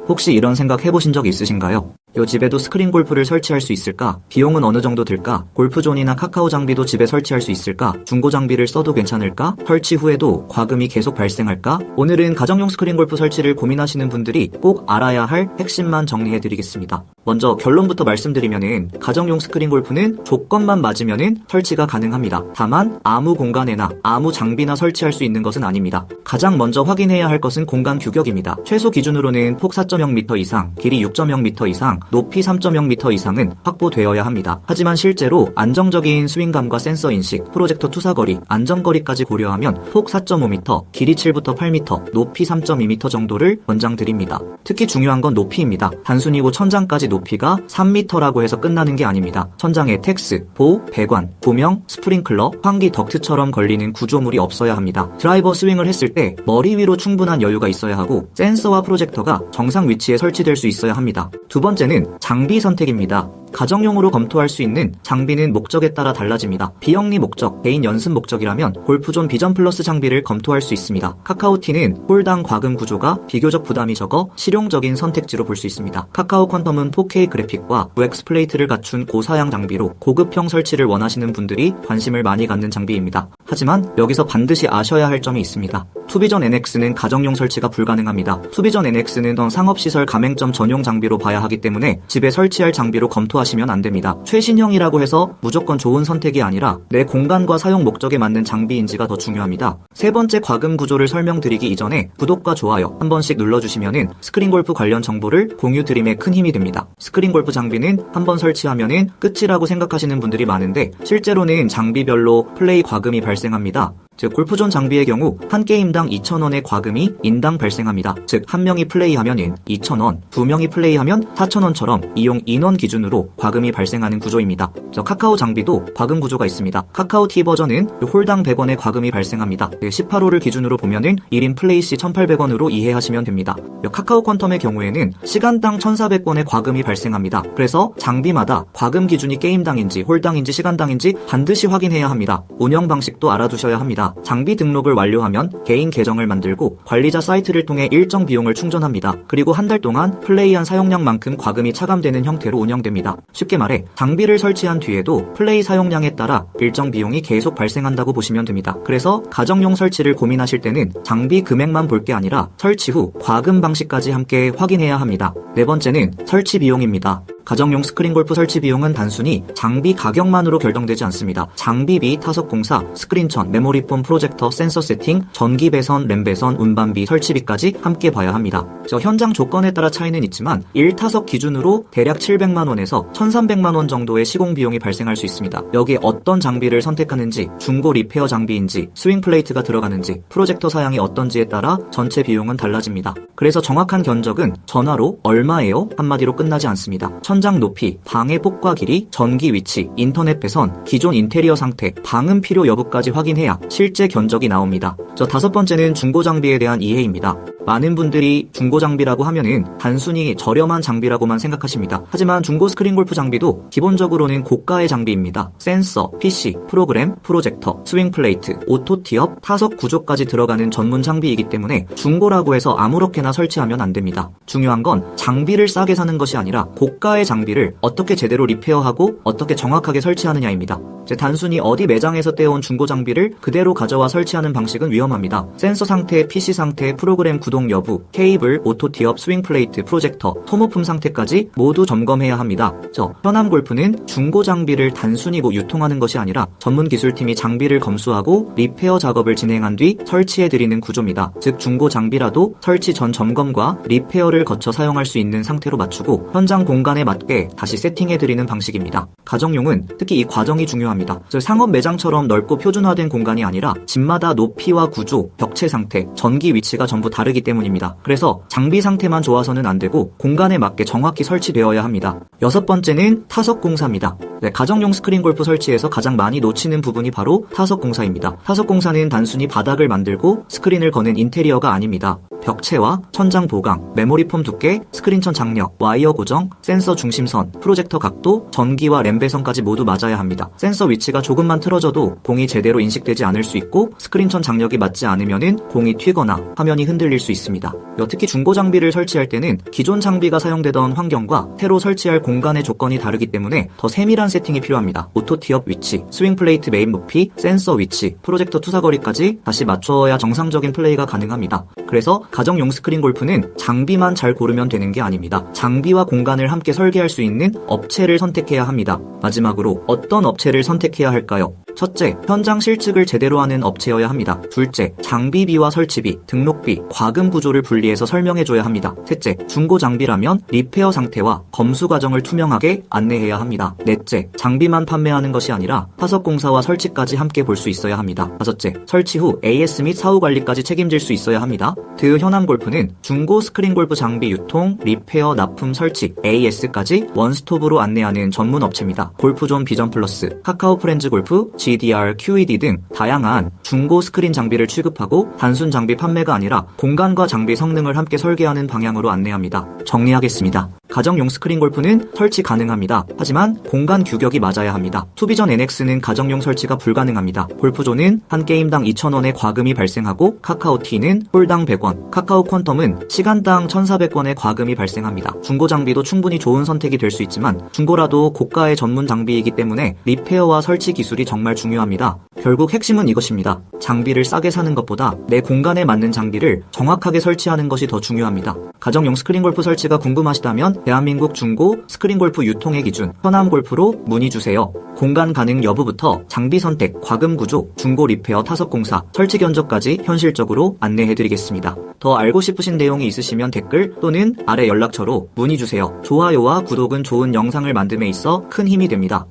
혹시 이런 생각 해보신 적 있으신가요? 요 집에도 스크린 골프를 설치할 수 있을까? 비용은 어느 정도 들까? 골프존이나 카카오 장비도 집에 설치할 수 있을까? 중고 장비를 써도 괜찮을까? 설치 후에도 과금이 계속 발생할까? 오늘은 가정용 스크린 골프 설치를 고민하시는 분들이 꼭 알아야 할 핵심만 정리해드리겠습니다. 먼저 결론부터 말씀드리면은 가정용 스크린 골프는 조건만 맞으면은 설치가 가능합니다. 다만 아무 공간에나 아무 장비나 설치할 수 있는 것은 아닙니다. 가장 먼저 확인해야 할 것은 공간 규격입니다. 최소 기준으로는 폭 4.0m 이상, 길이 6.0m 이상, 높이 3.0m 이상은 확보되어야 합니다. 하지만 실제로 안정적인 스윙감과 센서 인식, 프로젝터 투사거리, 안전거리까지 고려하면 폭 4.5m, 길이 7부터 8m, 높이 3.2m 정도를 권장드립니다. 특히 중요한 건 높이입니다. 단순히고 천장까지 높이가 3m라고 해서 끝나는 게 아닙니다. 천장에 텍스, 보호, 배관, 조명, 스프링클러, 환기 덕트처럼 걸리는 구조물이 없어야 합니다. 드라이버 스윙을 했을 때 머리 위로 충분한 여유가 있어야 하고 센서와 프로젝터가 정상 위치에 설치될 수 있어야 합니다. 두 번째는 장비 선택입니다. 가정용으로 검토할 수 있는 장비는 목적에 따라 달라집니다. 비영리 목적, 개인 연습 목적이라면 골프존 비전 플러스 장비를 검토할 수 있습니다. 카카오티는 홀당 과금 구조가 비교적 부담이 적어 실용적인 선택지로 볼 수 있습니다. 카카오 퀀텀은 4K 그래픽과 UX 플레이트를 갖춘 고사양 장비로 고급형 설치를 원하시는 분들이 관심을 많이 갖는 장비입니다. 하지만 여기서 반드시 아셔야 할 점이 있습니다. 투비전 NX는 가정용 설치가 불가능합니다. 투비전 NX는 상업시설 가맹점 전용 장비로 봐야 하기 때문에 집에 설치할 장비로 검토하시면 안됩니다. 최신형이라고 해서 무조건 좋은 선택이 아니라 내 공간과 사용 목적에 맞는 장비인지가 더 중요합니다. 세 번째 과금 구조를 설명드리기 이전에 구독과 좋아요 한 번씩 눌러주시면은 스크린 골프 관련 정보를 공유 드림에 큰 힘이 됩니다. 스크린 골프 장비는 한번 설치하면은 끝이라고 생각하시는 분들이 많은데 실제로는 장비별로 플레이 과금이 발생합니다. 즉 골프존 장비의 경우 한 게임당 2,000원의 과금이 인당 발생합니다. 즉 한 명이 플레이하면 2,000원, 두 명이 플레이하면 4,000원처럼 이용 인원 기준으로 과금이 발생하는 구조입니다. 카카오 장비도 과금 구조가 있습니다. 카카오티 버전은 홀당 100원의 과금이 발생합니다. 18홀을 기준으로 보면은 1인 플레이 시 1,800원으로 이해하시면 됩니다. 카카오 퀀텀의 경우에는 시간당 1,400원의 과금이 발생합니다. 그래서 장비마다 과금 기준이 게임당인지 홀당인지 시간당인지 반드시 확인해야 합니다. 운영 방식도 알아두셔야 합니다. 장비 등록을 완료하면 개인 계정을 만들고 관리자 사이트를 통해 일정 비용을 충전합니다. 그리고 한 달 동안 플레이한 사용량만큼 과금이 차감되는 형태로 운영됩니다. 쉽게 말해 장비를 설치한 뒤에도 플레이 사용량에 따라 일정 비용이 계속 발생한다고 보시면 됩니다. 그래서 가정용 설치를 고민하실 때는 장비 금액만 볼 게 아니라 설치 후 과금 방식까지 함께 확인해야 합니다. 네 번째는 설치 비용입니다. 가정용 스크린 골프 설치 비용은 단순히 장비 가격만으로 결정되지 않습니다. 장비비, 타석공사, 스크린천, 메모리폼, 프로젝터, 센서 세팅, 전기 배선, 램 배선, 운반비, 설치비까지 함께 봐야 합니다. 현장 조건에 따라 차이는 있지만 1타석 기준으로 대략 700만원에서 1300만원 정도의 시공 비용이 발생할 수 있습니다. 여기에 어떤 장비를 선택하는지, 중고 리페어 장비인지, 스윙 플레이트가 들어가는지, 프로젝터 사양이 어떤지에 따라 전체 비용은 달라집니다. 그래서 정확한 견적은 전화로 얼마예요? 한마디로 끝나지 않습니다. 천장 높이, 방의 폭과 길이, 전기 위치, 인터넷 배선, 기존 인테리어 상태, 방음 필요 여부까지 확인해야 실제 견적이 나옵니다. 다섯 번째는 중고 장비에 대한 이해입니다. 많은 분들이 중고 장비라고 하면은 단순히 저렴한 장비라고만 생각하십니다. 하지만 중고 스크린 골프 장비도 기본적으로는 고가의 장비입니다. 센서, PC, 프로그램, 프로젝터, 스윙 플레이트, 오토 티업, 타석 구조까지 들어가는 전문 장비이기 때문에 중고라고 해서 아무렇게나 설치하면 안 됩니다. 중요한 건 장비를 싸게 사는 것이 아니라 고가의 장비를 어떻게 제대로 리페어하고 어떻게 정확하게 설치하느냐입니다. 단순히 어디 매장에서 떼어온 중고 장비를 그대로 가져와 설치하는 방식은 위험합니다. 센서 상태, PC 상태, 프로그램 구동 여부, 케이블, 오토 티업, 스윙 플레이트, 프로젝터, 소모품 상태까지 모두 점검해야 합니다. 현암 골프는 중고 장비를 단순히 유통하는 것이 아니라 전문 기술팀이 장비를 검수하고 리페어 작업을 진행한 뒤 설치해드리는 구조입니다. 즉 중고 장비라도 설치 전 점검과 리페어를 거쳐 사용할 수 있는 상태로 맞추고 현장 공간에 맞게 다시 세팅해드리는 방식입니다. 가정용은 특히 이 과정이 중요합니다. 상업 매장처럼 넓고 표준화된 공간이 아니라 집마다 높이와 구조, 벽체 상태, 전기 위치가 전부 다르기 때문입니다. 그래서 장비 상태만 좋아서는 안 되고 공간에 맞게 정확히 설치되어야 합니다. 여섯 번째는 타석 공사입니다. 가정용 스크린 골프 설치에서 가장 많이 놓치는 부분이 바로 타석 공사입니다. 타석 공사는 단순히 바닥을 만들고 스크린을 거는 인테리어가 아닙니다. 벽체와 천장 보강, 메모리폼 두께, 스크린천 장력, 와이어 고정, 센서 중심선, 프로젝터 각도, 전기와 램 배선까지 모두 맞아야 합니다. 센서 위치가 조금만 틀어져도 공이 제대로 인식되지 않을 수 있고 스크린천 장력이 맞지 않으면은 공이 튀거나 화면이 흔들릴 수 있습니다. 특히 중고 장비를 설치할 때는 기존 장비가 사용되던 환경과 새로 설치할 공간의 조건이 다르기 때문에 더 세밀한 세팅이 필요합니다. 오토 티업 위치, 스윙 플레이트 메인 높이, 센서 위치, 프로젝터 투사거리까지 다시 맞춰야 정상적인 플레이가 가능합니다. 그래서 가정용 스크린 골프는 장비만 잘 고르면 되는 게 아닙니다. 장비와 공간을 함께 설계할 수 있는 업체를 선택해야 합니다. 마지막으로 어떤 업체를 선택해야 할까요? 첫째, 현장 실측을 제대로 하는 업체여야 합니다. 둘째, 장비비와 설치비, 등록비, 과금 구조를 분리해서 설명해줘야 합니다. 셋째, 중고 장비라면 리페어 상태와 검수 과정을 투명하게 안내해야 합니다. 넷째, 장비만 판매하는 것이 아니라 타석 공사와 설치까지 함께 볼 수 있어야 합니다. 다섯째, 설치 후 AS 및 사후 관리까지 책임질 수 있어야 합니다. 드 현암골프는 중고 스크린 골프 장비 유통, 리페어, 납품, 설치, AS까지 원스톱으로 안내하는 전문 업체입니다. 골프존 비전 플러스, 카카오 프렌즈 골프, GDR, QED 등 다양한 중고 스크린 장비를 취급하고 단순 장비 판매가 아니라 공간과 장비 성능을 함께 설계하는 방향으로 안내합니다. 정리하겠습니다. 가정용 스크린 골프는 설치 가능합니다. 하지만 공간 규격이 맞아야 합니다. 투비전 NX는 가정용 설치가 불가능합니다. 골프존은 한 게임당 2,000원의 과금이 발생하고 카카오티는 홀당 100원, 카카오 퀀텀은 시간당 1,400원의 과금이 발생합니다. 중고 장비도 충분히 좋은 선택이 될 수 있지만 중고라도 고가의 전문 장비이기 때문에 리페어와 설치 기술이 정말 중요합니다. 결국 핵심은 이것입니다. 장비를 싸게 사는 것보다 내 공간에 맞는 장비를 정확하게 설치하는 것이 더 중요합니다. 가정용 스크린 골프 설치가 궁금하시다면 대한민국 중고 스크린 골프 유통의 기준 현암골프로 문의주세요. 공간 가능 여부부터 장비 선택, 과금 구조, 중고 리페어 타석 공사, 설치 견적까지 현실적으로 안내해드리겠습니다. 더 알고 싶으신 내용이 있으시면 댓글 또는 아래 연락처로 문의주세요. 좋아요와 구독은 좋은 영상을 만듦에 있어 큰 힘이 됩니다.